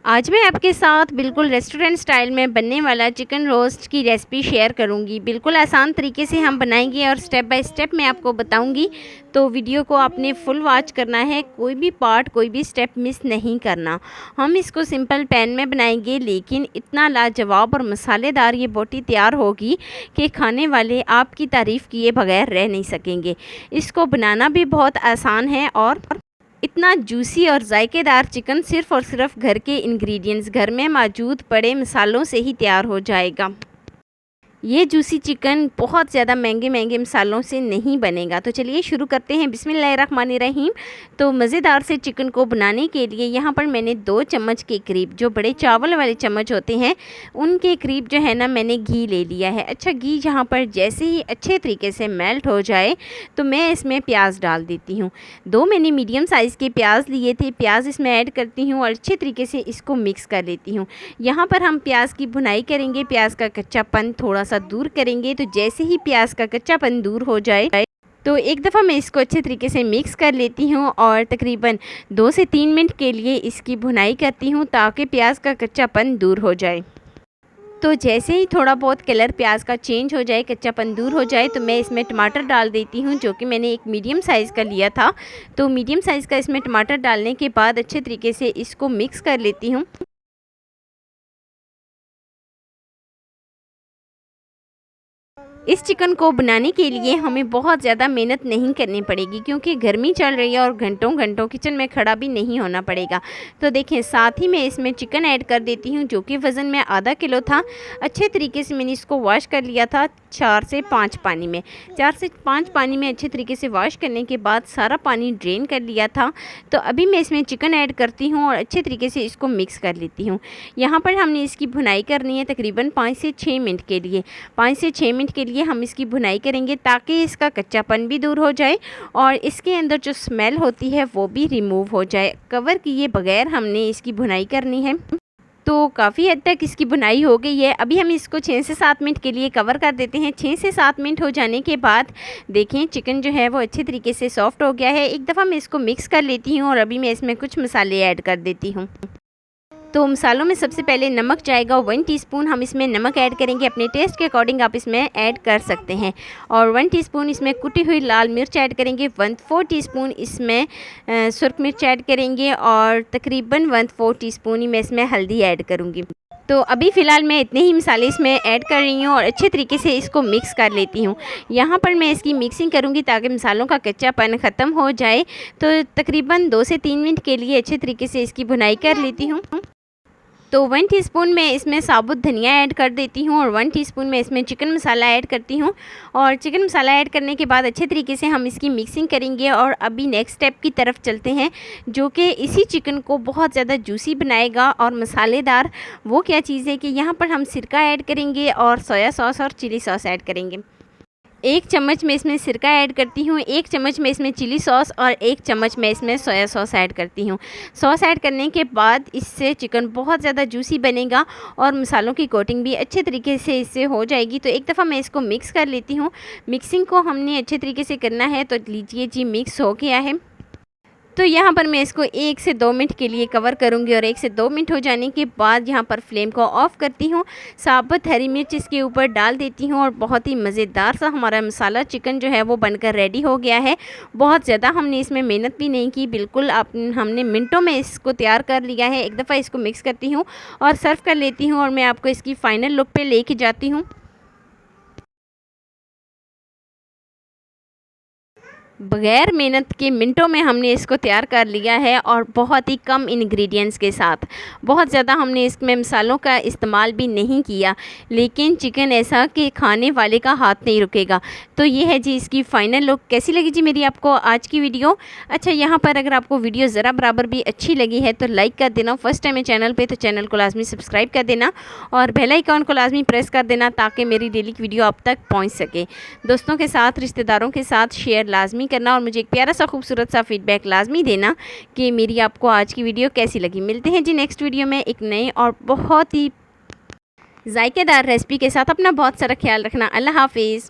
आज मैं आपके साथ बिल्कुल रेस्टोरेंट स्टाइल में बनने वाला चिकन रोस्ट की रेसिपी शेयर करूंगी। बिल्कुल आसान तरीके से हम बनाएंगे और स्टेप बाय स्टेप मैं आपको बताऊंगी। तो वीडियो को आपने फुल वॉच करना है, कोई भी पार्ट कोई भी स्टेप मिस नहीं करना। हम इसको सिंपल पैन में बनाएंगे, लेकिन इतना लाजवाब और मसालेदार ये बोटी तैयार होगी कि खाने वाले आपकी तारीफ़ किए बगैर रह नहीं सकेंगे। इसको बनाना भी बहुत आसान है और इतना जूसी और जायकेदार चिकन सिर्फ़ और सिर्फ घर के इंग्रेडिएंट्स, घर में मौजूद पड़े मसालों से ही तैयार हो जाएगा। ये जूसी चिकन बहुत ज़्यादा महंगे महंगे मसालों से नहीं बनेगा। तो चलिए शुरू करते हैं। बिस्मिल्लाहिर्रहमानिर्रहीम। तो मज़ेदार से चिकन को बनाने के लिए यहाँ पर मैंने 2 चम्मच के करीब, जो बड़े चावल वाले चम्मच होते हैं उनके करीब जो है ना, मैंने घी ले लिया है। अच्छा, घी यहाँ पर जैसे ही अच्छे तरीके से मेल्ट हो जाए तो मैं इसमें प्याज डाल देती हूँ। 2 मैंने मीडियम साइज़ के प्याज लिए थे, प्याज इसमें ऐड करती हूँ और अच्छे तरीके से इसको मिक्स कर लेती हूँ। यहाँ पर हम प्याज की भुनाई करेंगे, प्याज का कच्चापन थोड़ा दूर करेंगे। तो जैसे ही प्याज का कच्चापन दूर हो जाए तो एक दफ़ा मैं इसको अच्छे तरीके से मिक्स कर लेती हूँ और तकरीबन 2 से 3 मिनट के लिए इसकी भुनाई करती हूँ ताकि प्याज का कच्चापन दूर हो जाए। तो जैसे ही थोड़ा बहुत कलर प्याज का चेंज हो जाए, कच्चापन दूर हो जाए, तो मैं इसमें टमाटर डाल देती हूँ, जो कि मैंने एक मीडियम साइज़ का लिया था। तो मीडियम साइज़ का इसमें टमाटर डालने के बाद अच्छे तरीके से इसको मिक्स कर लेती हूँ। इस चिकन को बनाने के लिए हमें बहुत ज़्यादा मेहनत नहीं करनी पड़ेगी, क्योंकि गर्मी चल रही है और घंटों घंटों किचन में खड़ा भी नहीं होना पड़ेगा। तो देखें, साथ ही मैं इसमें चिकन ऐड कर देती हूँ, जो कि वज़न में आधा किलो था। अच्छे तरीके से मैंने इसको वॉश कर लिया था 4 से 5 पानी में। 4 से 5 पानी में अच्छे तरीके से वॉश करने के बाद सारा पानी ड्रेन कर लिया था। तो अभी मैं इसमें चिकन ऐड करती हूँ और अच्छे तरीके से इसको मिक्स कर लेती हूँ। यहाँ पर हमने इसकी भुनाई करनी है तकरीबन 5 से 6 मिनट के लिए। 5 से 6 मिनट के लिए हम इसकी भुनाई करेंगे ताकि इसका कच्चापन भी दूर हो जाए और इसके अंदर जो स्मेल होती है वो भी रिमूव हो जाए। कवर किए बगैर हमने इसकी भुनाई करनी है। तो काफ़ी हद तक इसकी बुनाई हो गई है। अभी हम इसको 6 से 7 मिनट के लिए कवर कर देते हैं। 6 से 7 मिनट हो जाने के बाद देखें, चिकन जो है वो अच्छे तरीके से सॉफ्ट हो गया है। एक दफ़ा मैं इसको मिक्स कर लेती हूँ और अभी मैं इसमें कुछ मसाले ऐड कर देती हूँ। तो मसालों में सबसे पहले नमक जाएगा, 1 टीस्पून हम इसमें नमक ऐड करेंगे। अपने टेस्ट के अकॉर्डिंग आप इसमें ऐड कर सकते हैं। और 1 टीस्पून इसमें कुटी हुई लाल मिर्च ऐड करेंगे। 1/4 टीस्पून इसमें सुरख मिर्च ऐड करेंगे और तकरीबन 1/4 टीस्पून ही मैं इसमें हल्दी ऐड करूँगी। तो अभी फ़िलहाल मैं इतने ही मसाले इसमें ऐड कर रही हूँ और अच्छे तरीके से इसको मिक्स कर लेती हूँ। यहाँ पर मैं इसकी मिक्सिंग करूँगी ताकि मसालों का कच्चापन ख़त्म हो जाए। तो तकरीबन 2 से 3 मिनट के लिए अच्छे तरीके से इसकी भुनाई कर लेती हूँ। तो 1 टीस्पून मैं इसमें साबुत धनिया ऐड कर देती हूँ और 1 टीस्पून मैं इसमें चिकन मसाला ऐड करती हूँ। और चिकन मसाला ऐड करने के बाद अच्छे तरीके से हम इसकी मिक्सिंग करेंगे और अभी नेक्स्ट स्टेप की तरफ चलते हैं, जो कि इसी चिकन को बहुत ज़्यादा जूसी बनाएगा और मसालेदार। वो क्या चीज़ है कि यहाँ पर हम सिरका ऐड करेंगे और सोया सॉस और चिली सॉस ऐड करेंगे। 1 चम्मच मैं इसमें सिरका ऐड करती हूँ, 1 चम्मच मैं इसमें चिली सॉस और 1 चम्मच मैं इसमें सोया सॉस ऐड करती हूँ। सॉस ऐड करने के बाद इससे चिकन बहुत ज़्यादा जूसी बनेगा और मसालों की कोटिंग भी अच्छे तरीके से इससे हो जाएगी। तो एक दफ़ा मैं इसको मिक्स कर लेती हूँ। मिक्सिंग को हमने अच्छे तरीके से करना है। तो लीजिए जी, मिक्स हो गया है। तो यहाँ पर मैं इसको 1 से 2 मिनट के लिए कवर करूँगी और 1 से 2 मिनट हो जाने के बाद यहाँ पर फ्लेम को ऑफ़ करती हूँ। साबुत हरी मिर्च इसके ऊपर डाल देती हूँ और बहुत ही मज़ेदार सा हमारा मसाला चिकन जो है वो बनकर रेडी हो गया है। बहुत ज़्यादा हमने इसमें मेहनत भी नहीं की, बिल्कुल हमने मिनटों में इसको तैयार कर लिया है। एक दफ़ा इसको मिक्स करती हूँ और सर्व कर लेती हूँ और मैं आपको इसकी फ़ाइनल लुक पे लेके जाती हूँ। बगैर मेहनत के मिनटों में हमने इसको तैयार कर लिया है और बहुत ही कम इंग्रेडिएंट्स के साथ। बहुत ज़्यादा हमने इसमें मसालों का इस्तेमाल भी नहीं किया, लेकिन चिकन ऐसा कि खाने वाले का हाथ नहीं रुकेगा। तो ये है जी इसकी फ़ाइनल लुक। कैसी लगी जी मेरी आपको आज की वीडियो? अच्छा, यहाँ पर अगर आपको वीडियो ज़रा बराबर भी अच्छी लगी है तो लाइक कर देना। फर्स्ट टाइम है चैनल पर तो चैनल को लाजमी सब्सक्राइब कर देना और बेल आइकॉन को लाजमी प्रेस कर देना ताकि मेरी डेली की वीडियो आप तक पहुँच सके। दोस्तों के साथ, रिश्तेदारों के साथ शेयर लाजमी करना और मुझे एक प्यारा सा खूबसूरत सा फीडबैक लाजमी देना कि मेरी आपको आज की वीडियो कैसी लगी। मिलते हैं जी नेक्स्ट वीडियो में एक नए और बहुत ही जायकेदार रेसिपी के साथ। अपना बहुत सारा ख्याल रखना। अल्लाह हाफिज़।